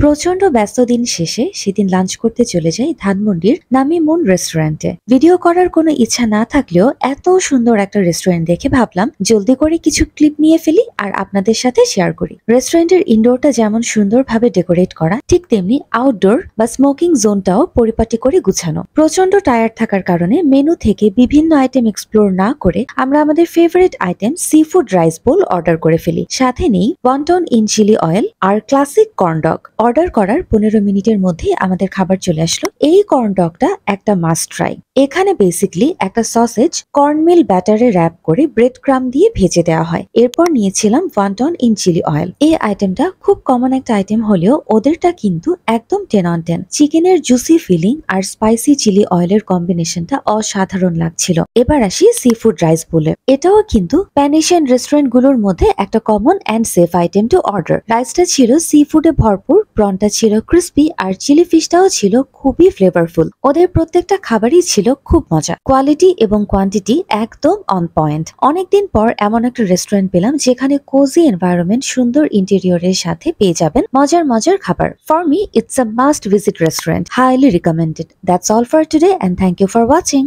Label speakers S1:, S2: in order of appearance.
S1: প্রচন্ড ব্যস্ত দিন শেষে সেদিন লাঞ্চ করতে চলে যাই ধানমন্ডির নামি মুন রেস্টুরেন্টে। ভিডিও করার কোনো ইচ্ছা না থাকলেও এত সুন্দর একটা রেস্টুরেন্ট দেখে ভাবলাম জলদি করে কিছু ক্লিপ নিয়ে ফেলি আর আপনাদের সাথে শেয়ার করি। রেস্টুরেন্টের ইনডোরটা যেমন সুন্দরভাবে ডেকোরেট করা, ঠিক তেমনি আউটডোর বা স্মোকিং জোনটাও পরিপাটি করে গুছানো। প্রচন্ড টায়ার্ড থাকার কারণে মেনু থেকে বিভিন্ন আইটেম এক্সপ্লোর না করে আমরা আমাদের favourite item sea food rice bowl order করে ফেলি। সাথে নেই ওয়ান্টন ইন চিলি অয়েল আর ক্লাসিক কর্ন ডগ। অর্ডার করার 15 মিনিটের মধ্যে আমাদের খাবার চলে আসলো। এই কর্ন ডগটা একটা মাস্ট ট্রাই। এখানে বেসিক্যালি একটা সসেজ কর্নমিল ব্যাটারে র্যাপ করে ব্রেড ক্রাম দিয়ে ভেজে দেওয়া হয়। এরপর নিয়েছিলাম ওয়ান্টন ইন চিলি অয়েল। এই আইটেমটা খুব কমন একটা আইটেম হলেও ওদেরটা কিন্তু একদম 10 on 10। চিকেনের জুসি ফিলিং আর স্পাইসি চিলি অয়েলের কম্বিনেশনটা অসাধারণ লাগছিল। এবার আসি সি ফুড রাইস বোলে। এটাও কিন্তু প্যান এশিয়ান রেস্টুরেন্ট গুলোর মধ্যে একটা common and safe item to order. রাইসটা ছিল সি ফুডে ভরপুর, প্রনটা ছিল ক্রিস্পি আর চিলি ফিশটাও ছিল খুবই ফ্লেভারফুল। ওদের প্রত্যেকটা খাবারই ছিল খুব মজা। কোয়ালিটি এবং কোয়ান্টিটি একদম অন পয়েন্ট। অনেকদিন পর এমন একটা রেস্টুরেন্ট পেলাম যেখানে কোজি এনভায়রনমেন্ট, সুন্দর ইন্টেরিয়রের সাথে পেয়ে যাবেন মজার খাবার। For me it's a must visit restaurant, highly recommended. That's all for today and thank you for watching.